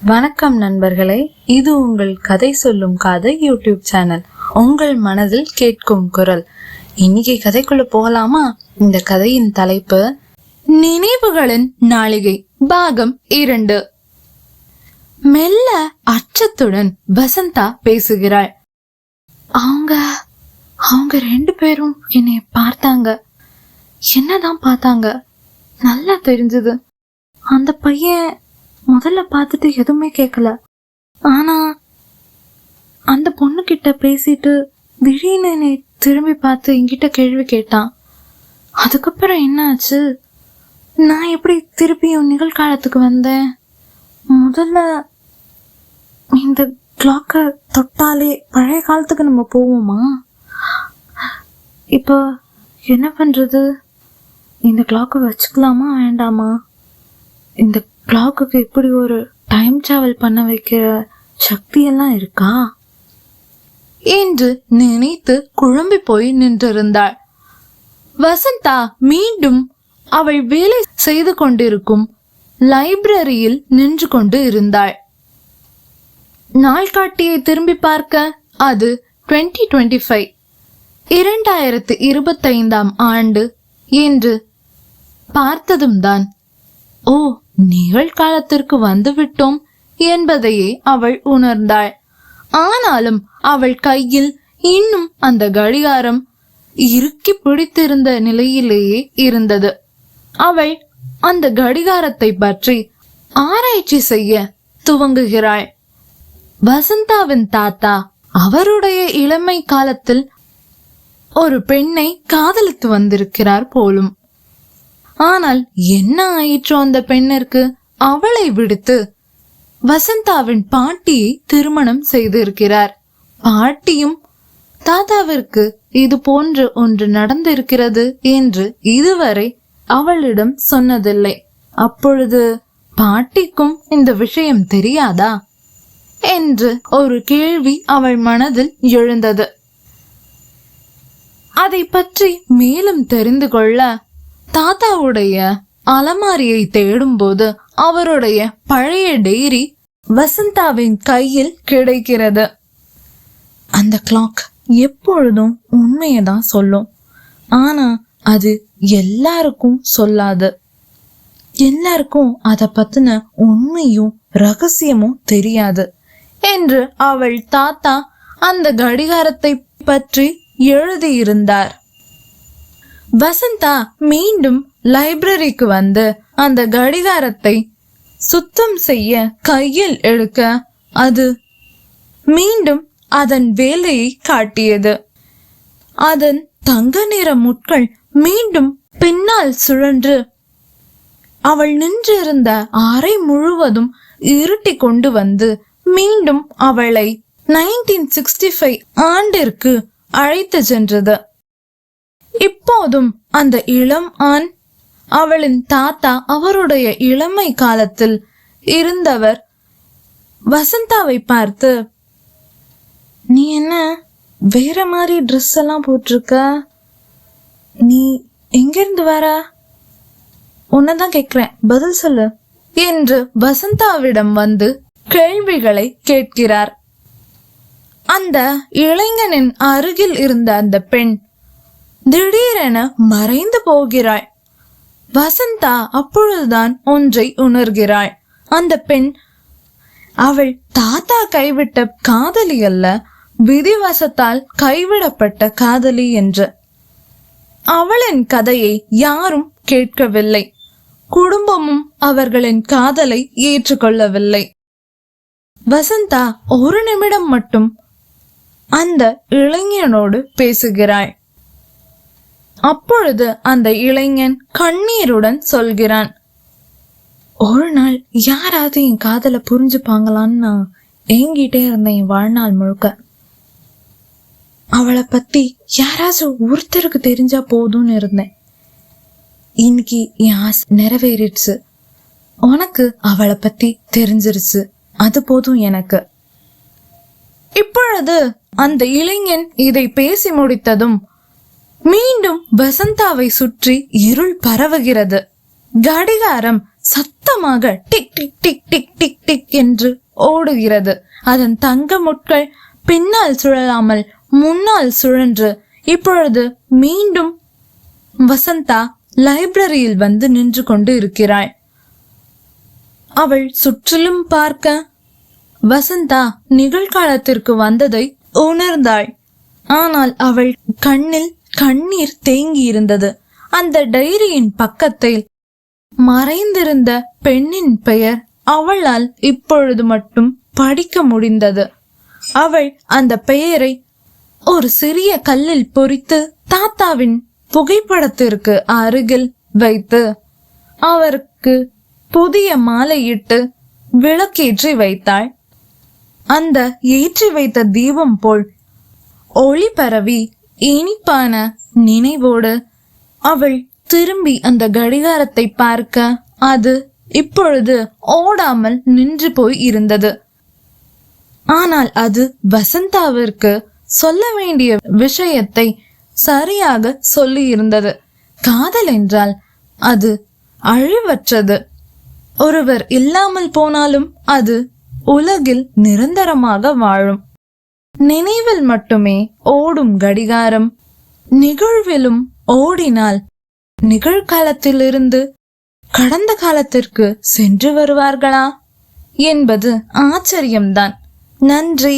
வணக்கம் நண்பர்களே, இது உங்கள் கதை சொல்லும் கதை யூடியூப் சேனல். உங்கள் மனதில் கேட்கும் குரல். இன்னைக்கு கதைக்குள்ள போகலாமா? இந்த கதையின் தலைப்பு நினைவுகளின் நாளிகை பாகம் 2. மெல்ல அச்சத்துடன் வசந்தா பேசுகிறாள். அவங்க 2 பேரும் என்னை பார்த்தாங்க. என்னதான் பார்த்தாங்க நல்லா தெரிஞ்சது. அந்த பையன் முதல்ல பார்த்துட்டு எதுவுமே கேட்கல. ஆனா அந்த பொண்ணு கிட்ட பேசிட்டு திடீர்னு என்னை திரும்பி பார்த்து என்கிட்ட கேள்வி கேட்டான். அதுக்கப்புறம் என்ன ஆச்சு? நான் எப்படி திருப்பியும் நிகழ்காலத்துக்கு வந்தேன்? முதல்ல இந்த கிளாக்கை தொட்டாலே பழைய காலத்துக்கு நம்ம போவோமா? இப்போ என்ன பண்றது? இந்த கிளாக்கை வச்சுக்கலாமா வேண்டாமா? இந்த கிளாக்குக்கு இப்படி ஒரு டைம் டிராவல் பண்ண வைக்கிற சக்தியெல்லாம் இருக்கா என்று நினைத்து குழம்பி போய் நின்றிருந்தாள். வசந்தா மீண்டும் அவள் வேலை செய்து கொண்டிருக்கும் லைப்ரரியில் நின்று கொண்டு இருந்தாள். நாள்காட்டியை திரும்பி பார்க்க அது 2025 2025 ஆண்டு என்று பார்த்ததும் தான் ஓ, நிகழ்காலத்திற்கு வந்துவிட்டோம் என்பதையே அவள் உணர்ந்தாள். ஆனாலும் அவள் கையில் இன்னும் அந்த கடிகாரம் இறுக்கி பிடித்திருந்த நிலையிலேயே இருந்தது. அவள் அந்த கடிகாரத்தை பற்றி ஆராய்ச்சி செய்ய துவங்குகிறாள். வசந்தாவின் தாத்தா அவருடைய இளமை காலத்தில் ஒரு பெண்ணை காதலித்து வந்திருக்கிறார் போலும். ஆனால் என்ன ஆயிற்றோ அந்த பெண்ணிற்கு? அவளை விடுத்து வசந்தாவின் பாட்டியை திருமணம் செய்திருக்கிறார். பாட்டியும் தாத்தாவிற்கு இது போன்று ஒன்று நடந்திருக்கிறது என்று இதுவரை அவளிடம் சொன்னதில்லை. அப்பொழுது பாட்டிக்கும் இந்த விஷயம் தெரியாதா என்று ஒரு கேள்வி அவள் மனதில் எழுந்தது. அதை பற்றி மேலும் தெரிந்து கொள்ள தாத்தாவுடைய அலமாரியை தேடும் போது அவருடைய பழைய டைரி வசந்தாவின் கையில் கிடைக்கிறது. அந்த கிளாக் எப்பொழுதும் உண்மையதான் சொல்லும். ஆனா அது எல்லாருக்கும் சொல்லாது. எல்லாருக்கும் அத பத்தின உண்மையும் ரகசியமும் தெரியாது என்று அவள் தாத்தா அந்த கடிகாரத்தை பற்றி எழுதியிருந்தார். வசந்தா மீண்டும் லைப்ரரிக்கு வந்து அந்த கடிகாரத்தை சுத்தம் செய்ய கையில் எடுக்க அது மீண்டும் அதன் வேலையை காட்டியது. அதன் தங்க நிற முட்கள் மீண்டும் பின்னால் சுழன்று அவள் நின்றிருந்த அறை முழுவதும் இருட்டி கொண்டு வந்து மீண்டும் அவளை 1965 ஆண்டிற்கு அழைத்து சென்றது. இப்போதும் அந்த இளம் ஆண், அவளின் தாத்தா, அவருடைய இளமை காலத்தில் இருந்தவர் வசந்தாவை பார்த்து, நீ என்ன வேற மாதிரி ட்ரெஸ் எல்லாம் போட்டிருக்க? நீ எங்கிருந்து வர? உன்னதான் கேக்குறேன், பதில் சொல்லு என்று வசந்தாவிடம் வந்து கேள்விகளை கேட்கிறார். அந்த இளைஞனின் அருகில் இருந்த அந்த பெண் திடீரென மறைந்து போகிறாள். வசந்தா அப்பொழுதுதான் ஒன்றை உணர்கிறாள். அந்த பெண் அவள் தாத்தா கைவிட்ட காதலி அல்ல, விதிவசத்தால் கைவிடப்பட்ட காதலி என்று. அவளின் கதையை யாரும் கேட்கவில்லை. குடும்பமும் அவர்களின் காதலை ஏற்றுக்கொள்ளவில்லை. வசந்தா ஒரு நிமிடம் மட்டும் அந்த இளைஞனோடு பேசுகிறாள். அப்பொழுது அந்த இளைஞன் கண்ணீருடன் சொல்கிறான், ஒரு நாள் யாராவது என் காதலை புரிஞ்சுப்பாங்களான்னு நான் ஏங்கிட்டே இருந்தேன் என் வாழ்நாள் முழுக்க. அவளை பத்தி யாராச்சும் ஒருத்தருக்கு தெரிஞ்சா போதும்னு இருந்தேன். இன்னைக்கு என் ஆசை நிறைவேறிடுச்சு. உனக்கு அவளை பத்தி தெரிஞ்சிருச்சு, அது போதும் எனக்கு. இப்பொழுது அந்த இளைஞன் இதை பேசி முடித்ததும் மீண்டும் வசந்தாவை சுற்றி இருள் பரவுகிறது. கடிகாரம் சத்தமாக tick tick tick tick tick tick என்று ஓடுகிறது. அதன் தங்க முட்கள் பின்னால் சுழலாமல் முன்னால் சுழன்று இப்பொழுது மீண்டும் வசந்தா லைப்ரரியில் வந்து நின்று கொண்டு இருக்கிறாள். அவள் சுற்றிலும் பார்க்க வசந்தா நிகழ்காலத்திற்கு வந்ததை உணர்ந்தாள். ஆனால் அவள் கண்ணில் கண்ணீர் தேங்கி இருந்தது. அந்த டைரியின் பக்கத்தில் மறைந்திருந்த பெண்ணின் பெயர் அவளால் இப்பொழுது மட்டும் படிக்க முடிந்தது. அவள் அந்த பெயரை ஒரு சிறிய கல்லில் பொறித்து தாத்தாவின் புகைப்படத்திற்கு அருகில் வைத்து அவருக்கு புதிய மாலையிட்டு விளக்கேற்றி வைத்தாள். அந்த ஏற்றி வைத்த தீபம் போல் ஒளி பரவி இனிப்பான நினைவோடு அவள் திரும்பி அந்த கடிகாரத்தை பார்க்க அது இப்பொழுது ஓடாமல் நின்று போய் இருந்தது. ஆனால் அது வசந்தாவிற்கு சொல்ல வேண்டிய விஷயத்தை சரியாக சொல்லி இருந்தது. காதல் என்றால் அது அழிவற்றது. ஒருவர் இல்லாமல் போனாலும் அது உலகில் நிரந்தரமாக வாழும். நினைவில் மட்டுமே ஓடும் கடிகாரம் நிகழ்விலும் ஓடினால் நிகழ்காலத்திலிருந்து கடந்த காலத்திற்கு சென்று வருவார்களா என்பது ஆச்சரியம்தான். நன்றி.